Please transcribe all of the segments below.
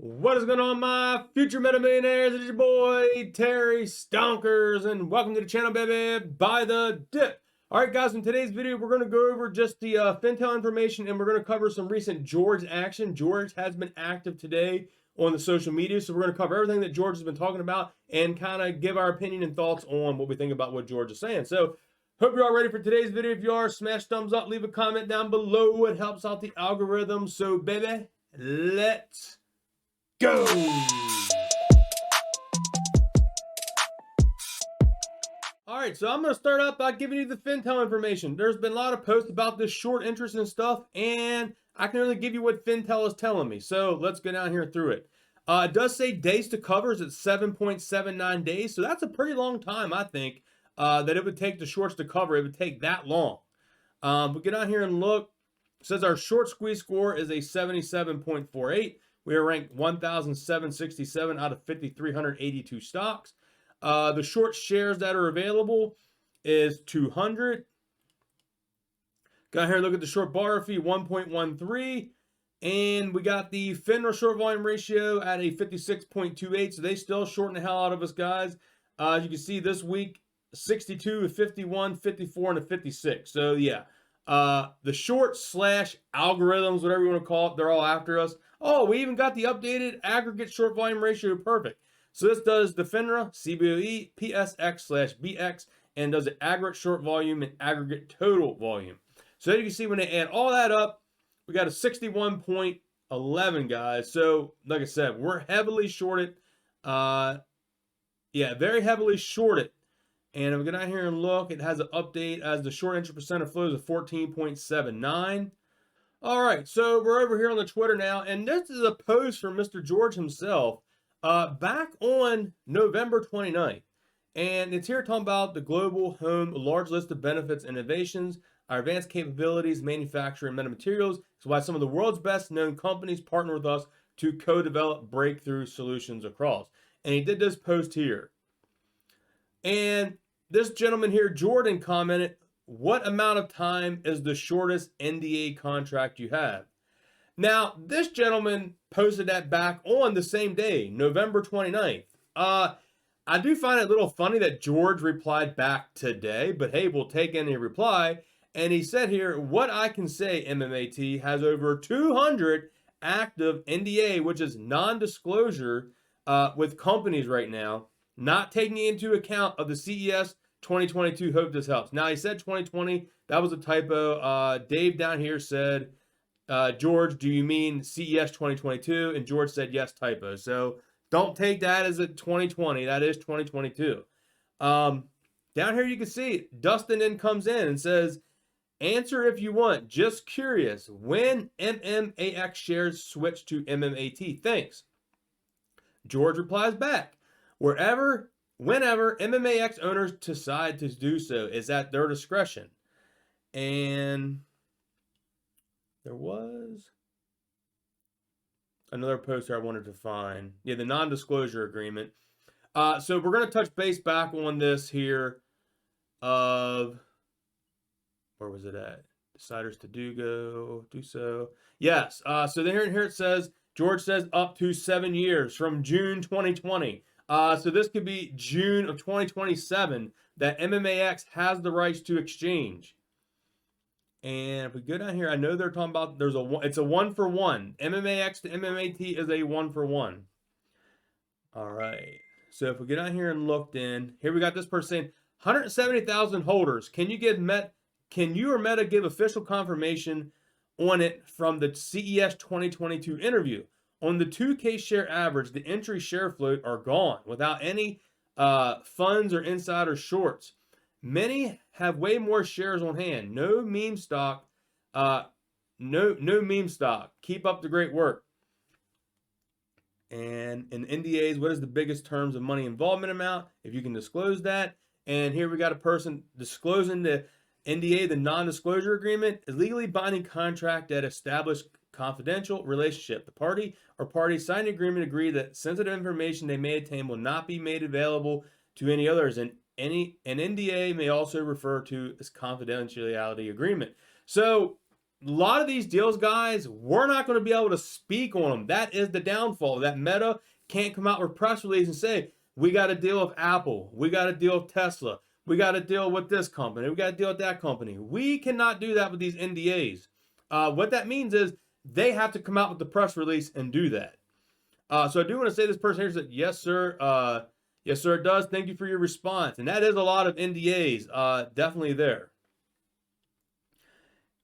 What is going on, my future meta millionaires? It's your boy Terry Stonkers, and welcome to the channel, baby. By the dip. All right, guys. In today's video, we're going to go over just the Fintel information, and we're going to cover some recent George action. George has been active today on the social media, so we're going to cover everything that George has been talking about and kind of give our opinion and thoughts on what we think about what George is saying. So, hope you're all ready for today's video. If you are, smash thumbs up, leave a comment down below. It helps out the algorithm. So, baby, let's go. All right, so I'm going to start out by giving you the Fintel information. There's been a lot of posts about this short interest and stuff, and I can only give you what Fintel is telling me. So let's go down here through it. It does say days to cover is at 7.79 days, so that's a pretty long time, I think, that it would take the shorts to cover. It would take that long. We get down here and look. It says our short squeeze score is a 77.48. We are ranked 1,767 out of 5,382 stocks. The short shares that are available is 200. Got here, look at the short borrow fee, 1.13. And we got the FINRA short volume ratio at a 56.28. So they still shorting the hell out of us, guys. As you can see this week, 62, 51, 54, and a 56. So yeah, the short slash algorithms, whatever you want to call it, they're all after us. Oh, we even got the updated aggregate short volume ratio perfect. So this does the FINRA, CBOE, PSX/BX, and does the aggregate short volume and aggregate total volume. So you can see when they add all that up, we got a 61.11, guys. So like I said, we're heavily shorted. Yeah, very heavily shorted. And if we go down here and look, it has an update as the short interest percent of flows of 14.79. All right, so we're over here on the Twitter now, and this is a post from Mr. George himself back on November 29th. And it's here talking about the global home large list of benefits and innovations, our advanced capabilities, manufacturing, metamaterials. It's why some of the world's best known companies partner with us to co-develop breakthrough solutions across. And he did this post here. And this gentleman here, Jordan, commented, what amount of time is the shortest NDA contract you have? Now, this gentleman posted that back on the same day, November 29th. I do find it a little funny that George replied back today, but hey, we'll take any reply. And he said here, what I can say, Mmat has over 200 active NDA, which is non-disclosure with companies right now, not taking into account of the CES 2022. Hope this helps. Now, he said 2020. That was a typo. Dave down here said, George, do you mean CES 2022? And George said, yes, typo. So don't take that as a 2020. That is 2022. Down here you can see Dustin then comes in and says, answer if you want. Just curious. When MMAX shares switch to MMAT? Thanks. George replies back, whenever MMAX owners decide to do so is at their discretion. And there was another poster I wanted to find. Yeah, the non-disclosure agreement. So we're going to touch base back on this here of, where was it at? Deciders to do so. Yes. So then here it says, George says up to 7 years from June 2020. So this could be June of 2027 that MMAX has the rights to exchange. And if we go down here, I know they're talking about it's a 1-for-1. MMAX to MMAT is a 1-for-1. All right. So if we get down here and looked in, here we got this person saying 170,000 holders. Can you or Meta give official confirmation on it from the CES 2022 interview? On the 2K share average, the entry share float are gone without any funds or insider shorts. Many have way more shares on hand. No meme stock. No meme stock. Keep up the great work. And in NDAs, what is the biggest terms of money involvement amount? If you can disclose that. And here we got a person disclosing the NDA, the non-disclosure agreement, is legally binding contract that established confidential relationship. The party or parties signing the agreement agree that sensitive information they may attain will not be made available to any others, and an NDA may also refer to as confidentiality agreement. So a lot of these deals, guys, we're not going to be able to speak on them. That is the downfall. That Meta can't come out with press release and say, we got to deal with Apple. We got to deal with Tesla. We got to deal with this company. We got to deal with that company. We cannot do that with these NDAs. What that means is they have to come out with the press release and do that. So I do want to say this person here said, yes, sir. Yes, sir, it does. Thank you for your response. And that is a lot of NDAs. Definitely there.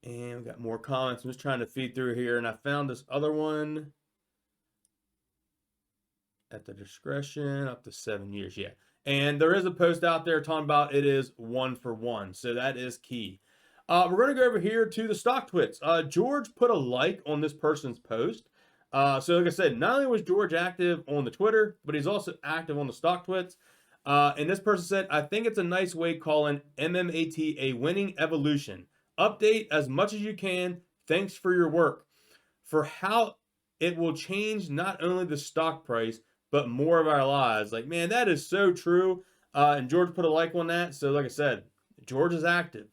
And we got more comments. I'm just trying to feed through here. And I found this other one. At the discretion, up to 7 years. Yeah. And there is a post out there talking about it is 1 for 1. So that is key. We're going to go over here to the stock twits. George put a like on this person's post. So like I said, not only was George active on the Twitter, but he's also active on the stock twits. And this person said, I think it's a nice way calling Mmat a winning evolution. Update as much as you can. Thanks for your work. For how it will change not only the stock price, but more of our lives. Like, man, that is so true. And George put a like on that. So like I said, George is active.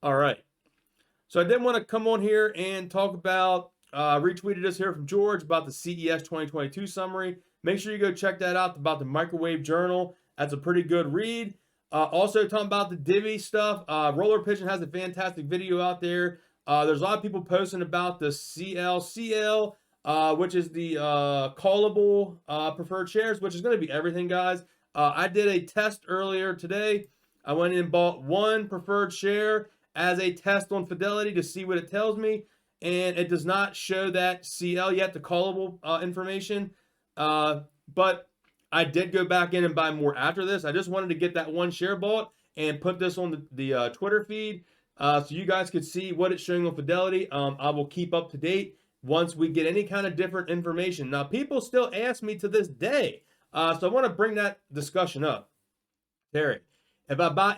All right. So I did want to come on here and talk about, retweeted this here from George about the CES 2022 summary. Make sure you go check that out about the Microwave Journal. That's a pretty good read. Also talking about the Divi stuff. Roller Pigeon has a fantastic video out there. There's a lot of people posting about the CL, which is the callable preferred shares, which is going to be everything, guys. I did a test earlier today. I went in and bought one preferred share as a test on Fidelity to see what it tells me, and it does not show that CL yet, the callable information. But I did go back in and buy more after this. I just wanted to get that one share bought and put this on the Twitter feed so you guys could see what it's showing on Fidelity. I will keep up to date once we get any kind of different information. Now, people still ask me to this day, so I want to bring that discussion up. Terry, if I buy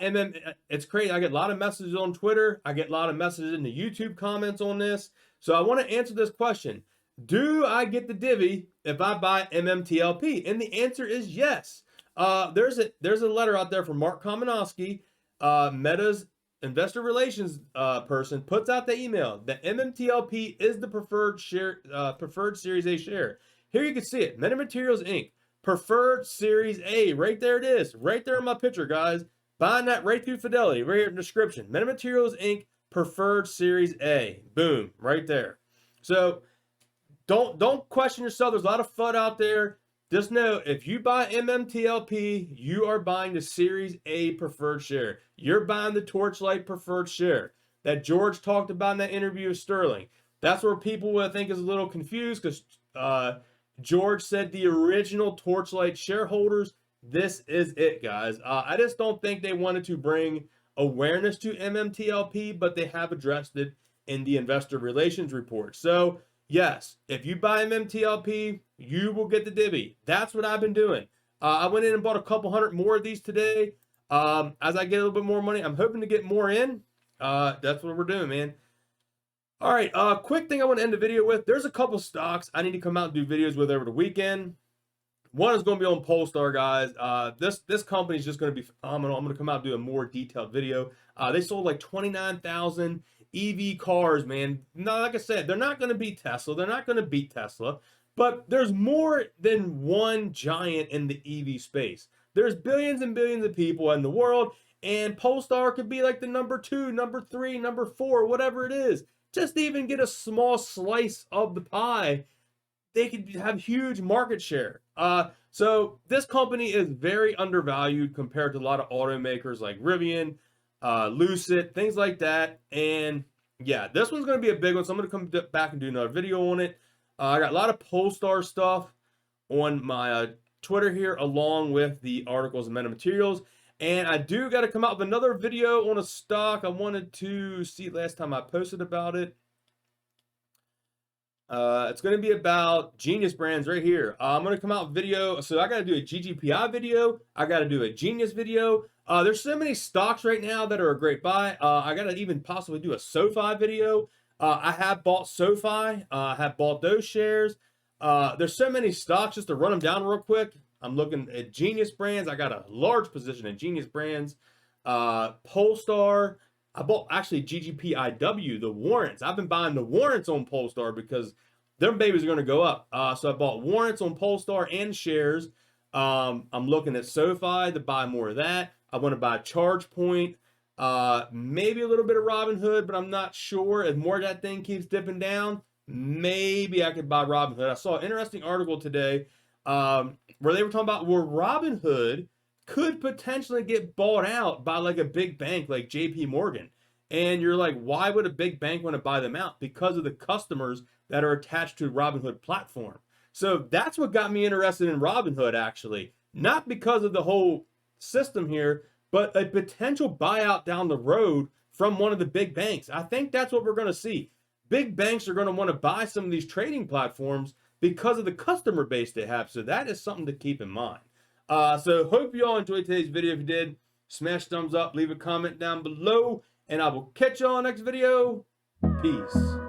it's crazy. I get a lot of messages on Twitter. I get a lot of messages in the YouTube comments on this. So I want to answer this question. Do I get the divvy if I buy MMTLP? And the answer is yes. There's a letter out there from Mark Kamenowski, Meta's investor relations person, puts out the email that MMTLP is the preferred share, preferred Series A share. Here you can see it, MetaMaterials Inc. Preferred Series A. Right there it is. Right there in my picture, guys. Buying that right through Fidelity. Right here in the description. MetaMaterials Inc. Preferred Series A. Boom. Right there. So don't question yourself. There's a lot of FUD out there. Just know, if you buy MMTLP, you are buying the Series A preferred share. You're buying the Torchlight preferred share that George talked about in that interview with Sterling. That's where people, I think, is a little confused because George said the original Torchlight shareholders. This is it, guys. I just don't think they wanted to bring awareness to MMTLP, but they have addressed it in the investor relations report. So, yes, if you buy MMTLP, you will get the divvy. That's what I've been doing. I went in and bought a couple hundred more of these today. As I get a little bit more money, I'm hoping to get more in. That's what we're doing, man. All right, quick thing I want to end the video with. There's a couple stocks I need to come out and do videos with over the weekend. One is going to be on Polestar, guys. This company is just going to be phenomenal. I'm going to come out and do a more detailed video. They sold like 29,000 EV cars, man. No, like I said, they're not going to beat Tesla. They're not going to beat Tesla. But there's more than one giant in the EV space. There's billions and billions of people in the world, and Polestar could be like the number 2, number 3, number 4, whatever it is. Just to even get a small slice of the pie, they could have huge market share. So this company is very undervalued compared to a lot of automakers like Rivian, Lucid, things like that. And yeah, this one's going to be a big one. So I'm going to come back and do another video on it. I got a lot of Polestar stuff on my Twitter here, along with the articles and MetaMaterials. And I do got to come out with another video on a stock. I wanted to see last time I posted about it. It's going to be about Genius Brands right here. I'm going to come out with video. So I got to do a GGPI video. I got to do a Genius video. There's so many stocks right now that are a great buy. I got to even possibly do a SoFi video. I have bought SoFi. I have bought those shares. There's so many stocks, just to run them down real quick. I'm looking at Genius Brands. I got a large position in Genius Brands. Polestar. I bought actually GGPIW, the warrants. I've been buying the warrants on Polestar because them babies are going to go up. So I bought warrants on Polestar and shares. I'm looking at SoFi to buy more of that. I want to buy ChargePoint, maybe a little bit of Robinhood, but I'm not sure. If more of that thing keeps dipping down, maybe I could buy Robinhood. I saw an interesting article today where they were talking about where Robinhood could potentially get bought out by like a big bank like JP Morgan. And you're like, why would a big bank want to buy them out? Because of the customers that are attached to Robinhood platform. So that's what got me interested in Robinhood, actually. Not because of the whole system here, but a potential buyout down the road from one of the big banks. I think that's what we're going to see. Big banks are going to want to buy some of these trading platforms because of the customer base they have. So that is something to keep in mind. So hope you all enjoyed today's video. If you did, smash thumbs up, leave a comment down below, and I will catch you all next video. Peace.